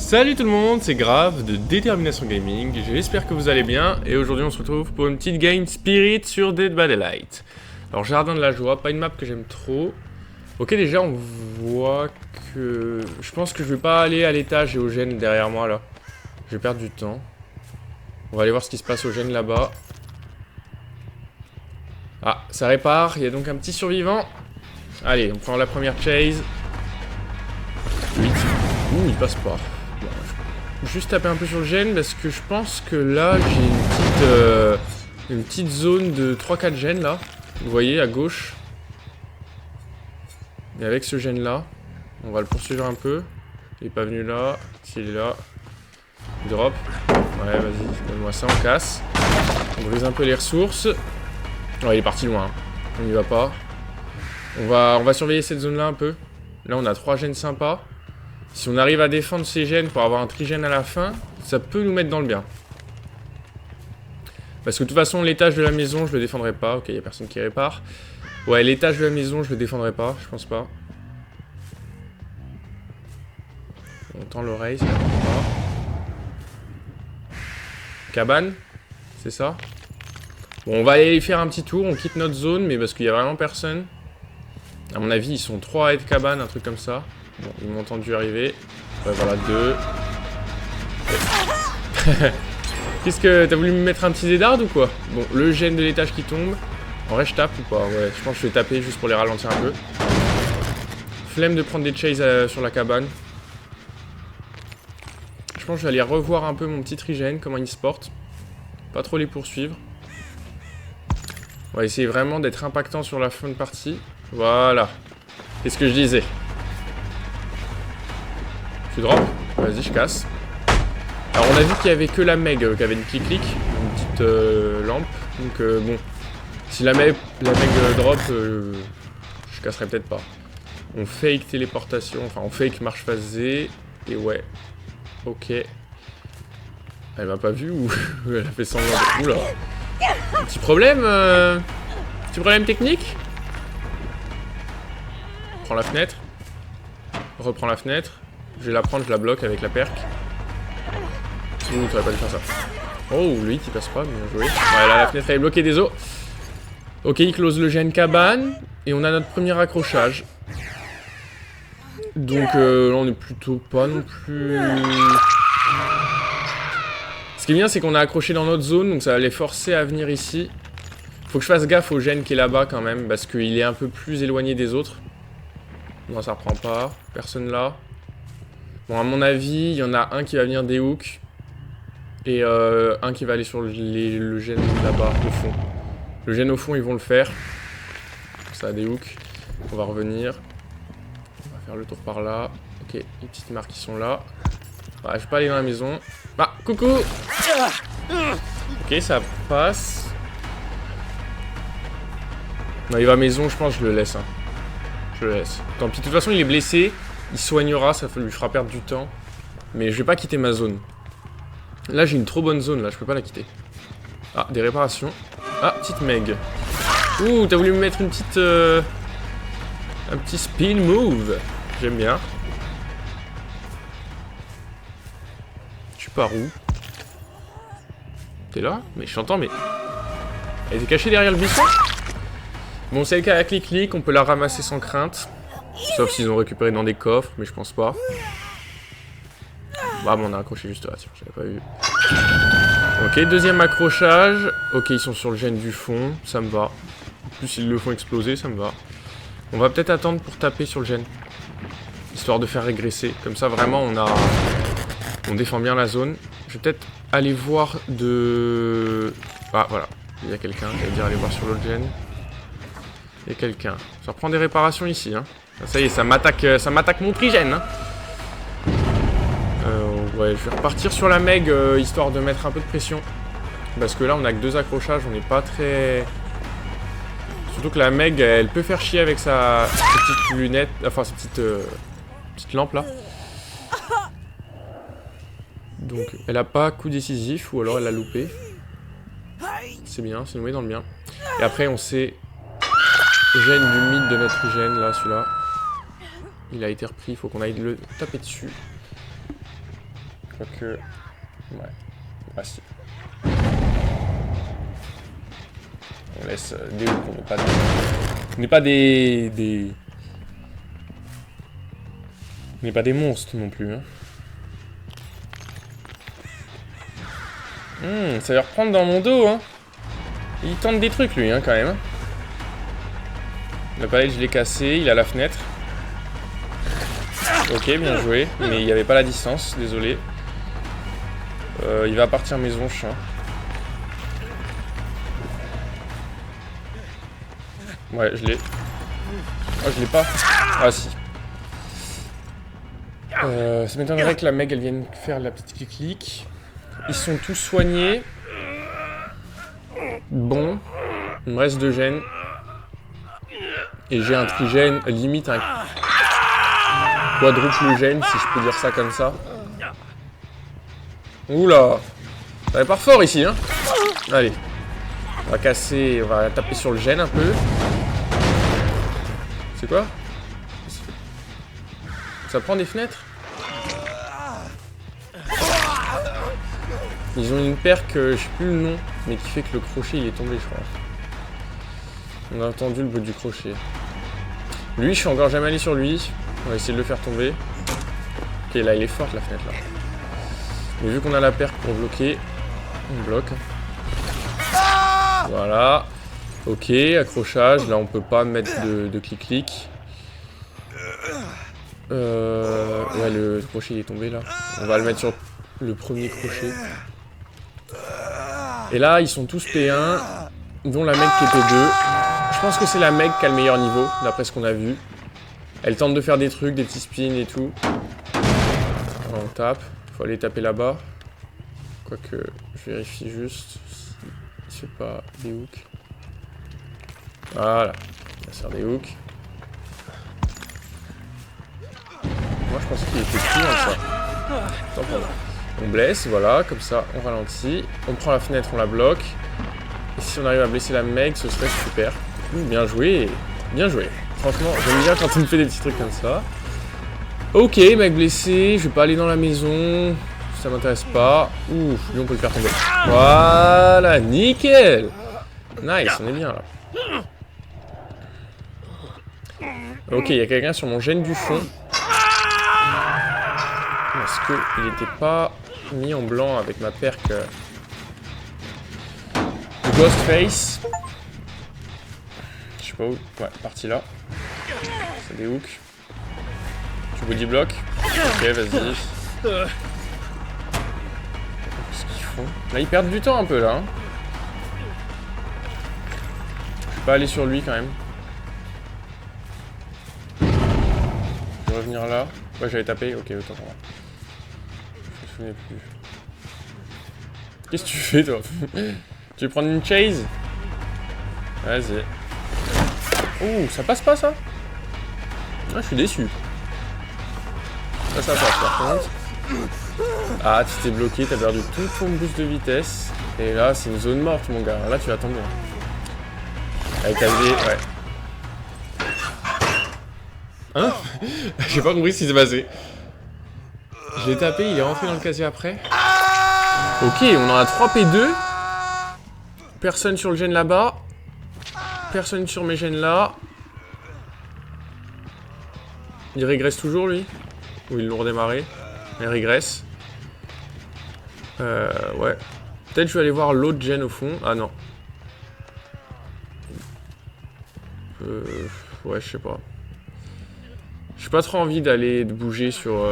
Salut tout le monde, c'est Grave de Détermination Gaming, j'espère que vous allez bien et aujourd'hui on se retrouve pour une petite game Spirit sur Dead by Daylight. Alors Jardin de la Joie, pas une map que j'aime trop. Ok, déjà on voit que... Je pense que je vais pas aller à l'étage et au gène derrière moi là. Je vais perdre du temps. On va aller voir ce qui se passe au gène là-bas. Ah, ça répare, il y a donc un petit survivant. Allez, on prend la première chase. 8. Ouh, il passe pas. Juste taper un peu sur le gène parce que je pense que là j'ai une petite zone de 3-4 gènes là. Vous voyez à gauche. Et avec ce gène là, on va le poursuivre un peu. Il est pas venu là, s'il est là. Drop. Ouais, vas-y, donne-moi ça, on casse. On brise un peu les ressources. Oh, il est parti loin. On n'y va pas. On va surveiller cette zone là un peu. Là on a 3 gènes sympas. Si on arrive à défendre ces gènes pour avoir un trigène à la fin, ça peut nous mettre dans le bien. Parce que de toute façon, l'étage de la maison, je le défendrai pas. Ok, il n'y a personne qui répare. Ouais, l'étage de la maison, je le défendrai pas, je pense pas. On tend l'oreille, ça répond pas. Cabane, c'est ça? Bon, on va aller faire un petit tour, on quitte notre zone, mais parce qu'il y a vraiment personne. À mon avis, ils sont 3 à être cabane, un truc comme ça. Bon, ils m'ont entendu arriver. Ouais, voilà, 2. Qu'est-ce que... T'as voulu me mettre un petit désdard ou quoi? Bon, le gène de l'étage qui tombe. En vrai, je tape ou pas? Ouais, je pense que je vais taper juste pour les ralentir un peu. Flemme de prendre des chases sur la cabane. Je pense que je vais aller revoir un peu mon petit trigène, comment il se porte. Pas trop les poursuivre. On va essayer vraiment d'être impactant sur la fin de partie. Voilà. C'est ce que je disais. Tu drop? Vas-y, je casse. Alors, on a vu qu'il y avait que la Meg qui avait une clic-clic, une petite lampe. Donc, bon. Si la Meg drop, je casserai peut-être pas. On fake téléportation, enfin, on fake marche phasée. Et ouais. Ok. Elle m'a pas vu ou elle a fait semblant de... Oula. Petit problème petit problème technique. Prends la fenêtre. Reprends la fenêtre. Je vais la prendre, je la bloque avec la perc. Ouh, t'aurais pas dû faire ça. Oh, lui, il passe pas, bien joué. Ouais, là, la fenêtre, elle est bloquée des os. Ok, il close le gène cabane. Et on a notre premier accrochage. Donc, là, on est plutôt pas non plus... Ce qui est bien, c'est qu'on a accroché dans notre zone, donc ça va les forcer à venir ici. Faut que je fasse gaffe au gène qui est là-bas, quand même, parce qu'il est un peu plus éloigné des autres. Non, ça reprend pas. Personne là. Bon, à mon avis, il y en a un qui va venir des hooks. Et un qui va aller sur le gène là-bas, au fond. Le gène au fond, ils vont le faire. Ça a des hooks. On va revenir. On va faire le tour par là. Ok, les petites marques qui sont là. Ouais, je vais pas aller dans la maison. Ah, coucou! Ok, ça passe. Non, il va à la maison, je pense que je le laisse. Hein. Je le laisse. Tant pis, de toute façon, il est blessé. Il soignera, ça lui fera perdre du temps. Mais je vais pas quitter ma zone. Là, j'ai une trop bonne zone, là, je peux pas la quitter. Ah, des réparations. Ah, petite Meg. Ouh, t'as voulu me mettre une petite... un petit spin move. J'aime bien. Tu pars où? T'es là? Mais je t'entends, mais... Elle était cachée derrière le buisson? Bon, c'est le cas à la clic-clic, on peut la ramasser sans crainte. Sauf s'ils ont récupéré dans des coffres, mais je pense pas. Ah bon, on a accroché juste là, tiens, j'avais pas vu. Ok, deuxième accrochage. Ok, ils sont sur le gène du fond, ça me va. En plus, ils le font exploser, ça me va. On va peut-être attendre pour taper sur le gène. Histoire de faire régresser. Comme ça, vraiment, on défend bien la zone. Je vais peut-être aller voir de... Ah, voilà. Il y a quelqu'un, j'allais dire aller voir sur l'autre gène. Il y a quelqu'un. Ça reprend des réparations ici, hein. Ça y est, ça m'attaque mon trigène, hein. Ouais, je vais repartir sur la Meg, histoire de mettre un peu de pression. Parce que là, on a que 2 accrochages, on n'est pas très... Surtout que la Meg, elle peut faire chier avec ses petites lunettes, enfin, ses petites lampes, là. Donc, elle a pas coup décisif, ou alors elle a loupé. C'est bien, c'est noué dans le bien. Et après, on sait... Gène du mythe de notre gène, là, celui-là. Il a été repris, il faut qu'on aille le taper dessus. Quoique... Ouais. Ah si. On laisse des hooks, on n'est pas des... On n'est pas des... On n'est pas des monstres non plus. Hein. Ça va reprendre dans mon dos. Hein. Il tente des trucs lui, hein, quand même. La palette, je l'ai cassé. Il a la fenêtre. Ok, bien joué. Mais il n'y avait pas la distance, désolé. Il va partir maison, chien. Ouais, je l'ai. Oh, je l'ai pas. Ah, si. Ça m'étonnerait que la Meg, elle vienne faire la petite clic. Ils sont tous soignés. Bon. Il me reste 2 gènes. Et j'ai un trigène, limite un quadruple gène, si je peux dire ça comme ça. Oula. Ça va pas fort ici, hein. Allez. On va casser, on va taper sur le gène un peu. C'est quoi? Ça prend des fenêtres? Ils ont une paire que je sais plus le nom, mais qui fait que le crochet il est tombé, je crois. On a entendu le bruit du crochet. Lui, je suis encore jamais allé sur lui. On va essayer de le faire tomber. Ok, là, il est forte la fenêtre là. Mais vu qu'on a la paire pour bloquer, on bloque. Voilà. Ok, accrochage. Là, on peut pas mettre de clic-clic. Ouais, le crochet il est tombé là. On va le mettre sur le premier crochet. Et là, ils sont tous P1, dont la Meg qui est P2. Je pense que c'est la Meg qui a le meilleur niveau, d'après ce qu'on a vu. Elle tente de faire des trucs, des petits spins et tout. Alors, on tape. Faut aller taper là-bas. Quoique, je vérifie juste si il fait pas des hooks. Voilà. Il va faire des hooks. Moi, je pensais qu'il était plus loin ça. Tant pis. On blesse, voilà, comme ça, on ralentit. On prend la fenêtre, on la bloque. Et si on arrive à blesser la Meg, ce serait super. Bien joué, bien joué. Franchement, j'aime bien quand on me fait des petits trucs comme ça. Ok, Meg blessé, je vais pas aller dans la maison. Ça m'intéresse pas. Ouh, lui on peut le faire tomber. Voilà, nickel. Nice, on est bien là. Ok, il y a quelqu'un sur mon gène du fond. Parce qu'il n'était pas mis en blanc avec ma perque de Ghostface. Je sais pas où. Ouais, parti là. C'est des hooks. Tu body block. Ok, vas-y. Qu'est-ce qu'ils font? Là, ils perdent du temps un peu là. Hein. Je vais pas aller sur lui quand même. Je vais revenir là. Ouais, j'avais tapé. Ok, autant pour moi. Je me souviens plus. Qu'est-ce que tu fais toi? Tu veux prendre une chase? Vas-y. Ouh, ça passe pas ça? Ah, je suis déçu. Ça passe par contre. Ah, tu t'es bloqué, t'as perdu tout ton boost de vitesse. Et là, c'est une zone morte mon gars. Là, tu vas tomber. Avec AV, ouais. Hein? J'ai pas compris ce qui s'est passé. Je l'ai tapé, il est rentré dans le casier après. Ok, on en a 3 P2. Personne sur le gène là-bas. Personne sur mes gènes là. Il régresse toujours lui? Ou ils l'ont redémarré? Il régresse. Ouais. Peut-être je vais aller voir l'autre gène au fond. Ah non. Ouais, je sais pas. J'ai pas trop envie d'aller bouger sur...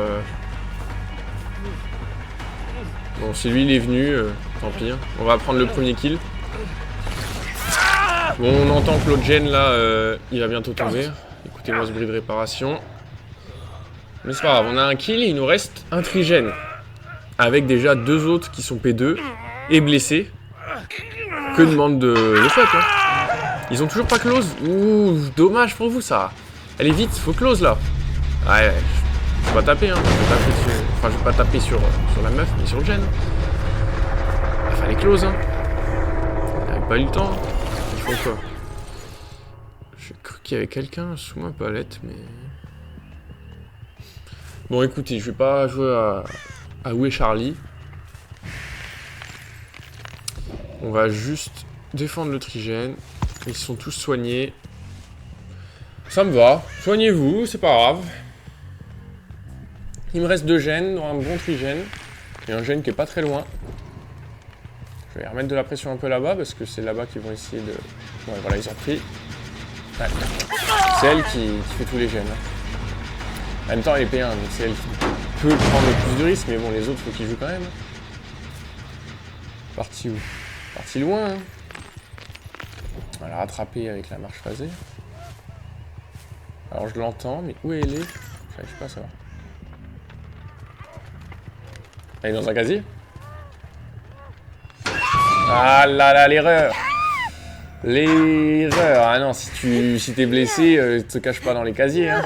Bon, si lui il est venu, tant pis. Hein. On va prendre le premier kill. Bon, on entend que l'autre gène là, il va bientôt tomber. Écoutez-moi ce bruit de réparation. Mais c'est pas grave, on a un kill et il nous reste un trigène. Avec déjà 2 autres qui sont P2 et blessés. Que demande le peuple hein. Ils ont toujours pas close. Ouh, dommage pour vous ça. Allez vite, faut close là. Ouais, je vais pas taper hein. Je vais pas taper sur la meuf, mais sur le gène. Il fallait close hein. On n'avait pas eu le temps. Hein. Ils font quoi? J'ai cru qu'il y avait quelqu'un sous ma palette, mais... Bon écoutez, je vais pas jouer Ah, où est Charlie? On va juste défendre le trigène. Ils sont tous soignés. Ça me va. Soignez-vous, c'est pas grave. Il me reste 2 gènes, dont un bon trigène. Et un gène qui est pas très loin. Je vais remettre de la pression un peu là-bas, parce que c'est là-bas qu'ils vont essayer de... Ouais, voilà, ils ont pris. Ouais. C'est elle qui fait tous les gènes. En même temps, elle est P1, donc c'est elle qui peut prendre le plus de risques, mais bon, les autres, faut qu'ils jouent quand même. Parti où? Parti loin, hein. On va la rattraper avec la marche phasée. Alors je l'entends, mais où elle est? J'arrive pas à savoir. Elle est dans un casier? Ah là là, l'erreur! L'erreur! Ah non, si t'es blessé, te cache pas dans les casiers, hein.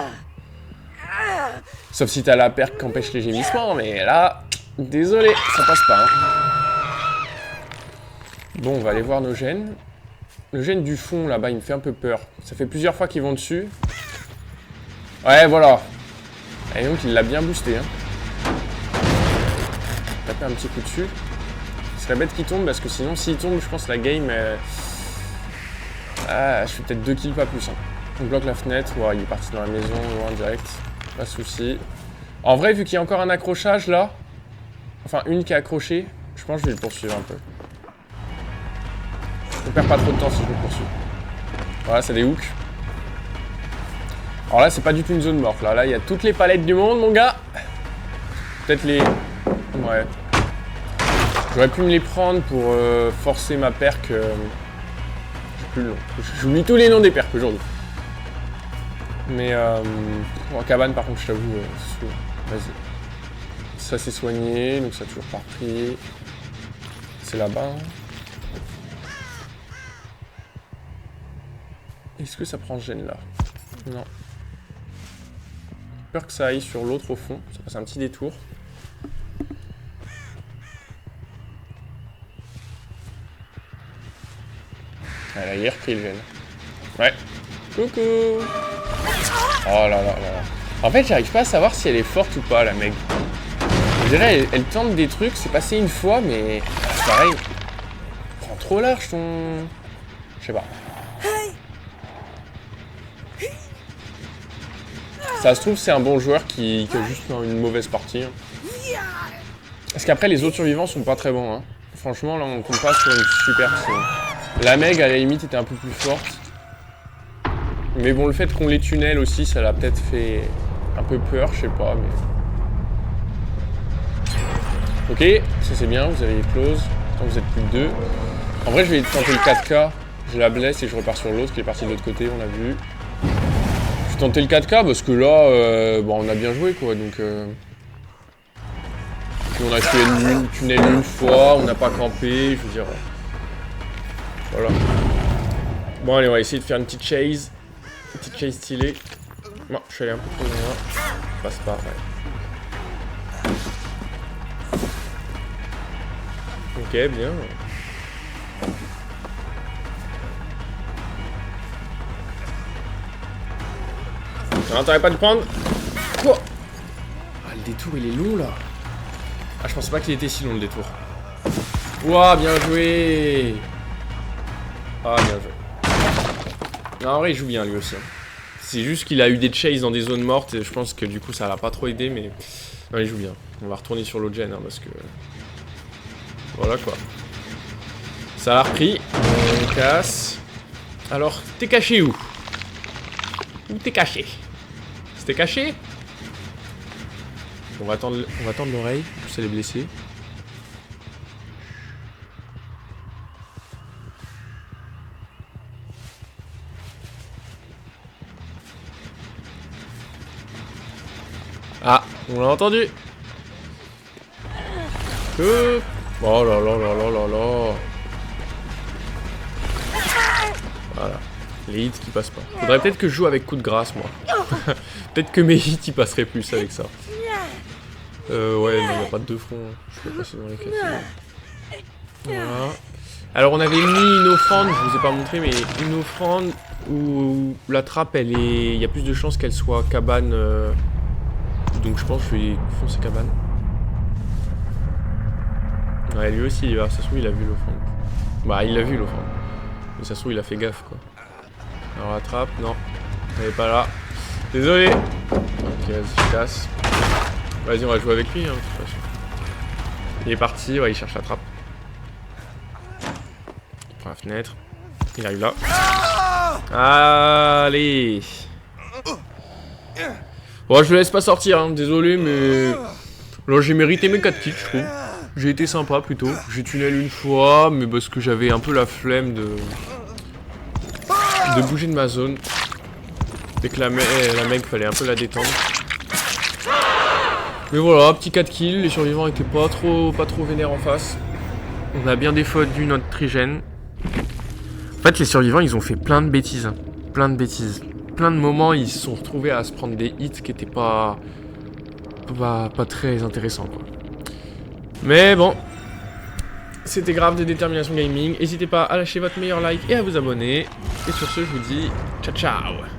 Sauf si t'as la perque qui empêche les gémissements, mais là, désolé, ça passe pas, hein. Bon, on va aller voir nos gènes. Le gène du fond, là-bas, il me fait un peu peur. Ça fait plusieurs fois qu'ils vont dessus. Ouais, voilà. Et donc, il l'a bien boosté, hein. Taper un petit coup dessus. C'est la bête qui tombe, parce que sinon, s'il tombe, je pense la game... Ah, je fais peut-être 2 kills, pas plus, hein. On bloque la fenêtre. Ouais, il est parti dans la maison, loin, direct. Pas de souci. En vrai, vu qu'il y a encore un accrochage, là... Enfin, une qui est accrochée, je pense que je vais le poursuivre un peu. On perd pas trop de temps si je le poursuis. Voilà, c'est des hooks. Alors là, c'est pas du tout une zone morte. Là, il y a toutes les palettes du monde, mon gars. Peut-être les... Ouais. J'aurais pu me les prendre pour forcer ma perque. J'ai plus le nom. J'oublie tous les noms des perques aujourd'hui. Mais en cabane, par contre, je t'avoue, vas-y. Ça, c'est soigné, donc ça a toujours pas repris. C'est là-bas. Est-ce que ça prend ce gène là? Non. J'ai peur que ça aille sur l'autre au fond. Ça passe un petit détour. Elle a hier pris le gène. Ouais. Coucou. Oh là là là là. En fait, j'arrive pas à savoir si elle est forte ou pas, la mec. Je dirais, elle tente des trucs, c'est passé une fois, mais c'est pareil. Prends trop large ton... Je sais pas. Ça se trouve, c'est un bon joueur qui a juste une mauvaise partie. Parce qu'après, les autres survivants sont pas très bons, hein. Franchement, là, on compte pas sur une super team. La Meg, à la limite, était un peu plus forte. Mais bon, le fait qu'on les tunnel aussi, ça l'a peut-être fait un peu peur, je sais pas, mais... Ok, ça c'est bien, vous avez close. Tant que vous êtes plus que 2. En vrai, je vais tenter le 4K. Je la blesse et je repars sur l'autre qui est parti de l'autre côté, on l'a vu. Je vais tenter le 4K parce que là, bon, on a bien joué, quoi, donc... Puis on a tué le tunnel une fois, on n'a pas campé, je veux dire... Voilà. Bon, allez, on va essayer de faire une petite chase. Une petite chase stylée. Bon, je suis allé un peu trop loin. Ça passe pas, ouais. Ok, bien. Non, t'aurais pas de prendre. Oh, ah, le détour, il est long, là. Ah, je pensais pas qu'il était si long, le détour. Ouah, bien joué. Ah, bien joué. Non, en vrai, il joue bien, lui aussi. C'est juste qu'il a eu des chases dans des zones mortes, et je pense que du coup, ça l'a pas trop aidé, mais... Non, il joue bien. On va retourner sur l'autre gen, hein, parce que... Voilà, quoi. Ça l'a repris. On casse. Alors, t'es caché où? Où t'es caché? C'était caché? On va attendre l'oreille. En plus, elle est blessée. Ah, on l'a entendu. Oh là là là là là là. Voilà. Les hits qui passent pas. Faudrait peut-être que je joue avec coup de grâce, moi. Peut-être que mes hits, ils passeraient plus avec ça. Ouais, mais il n'y a pas de deux fronts. Je peux passer dans les cases. Voilà. Alors, on avait mis une offrande, je vous ai pas montré, mais une offrande où la trappe, elle est... Il y a plus de chances qu'elle soit cabane. Donc, je pense que je vais foncer cabane. Ouais, lui aussi, ça se trouve, il a vu l'offrande. Bah, il l'a vu l'offrande. Mais ça se trouve, il a fait gaffe, quoi. Alors, rattrape, non. Elle est pas là. Désolé. Ok, vas-y, je casse. Vas-y, on va jouer avec lui, hein, de toute façon. Il est parti, ouais, il cherche la trappe. Il prend la fenêtre. Il arrive là. Allez. Bon, je le laisse pas sortir, hein, désolé, mais... Là, j'ai mérité mes 4 kills, je trouve. J'ai été sympa, plutôt. J'ai tunnel une fois, mais parce que j'avais un peu la flemme de bouger de ma zone. Dès que la mec, fallait un peu la détendre. Mais voilà, petit 4 kills, les survivants étaient pas trop vénères en face. On a bien défendu notre trigène. En fait, les survivants, ils ont fait plein de bêtises. Plein de bêtises. Plein de moments, ils se sont retrouvés à se prendre des hits qui étaient pas très intéressants, quoi. Mais bon, c'était grave de Détermination Gaming. N'hésitez pas à lâcher votre meilleur like et à vous abonner. Et sur ce, je vous dis ciao ciao.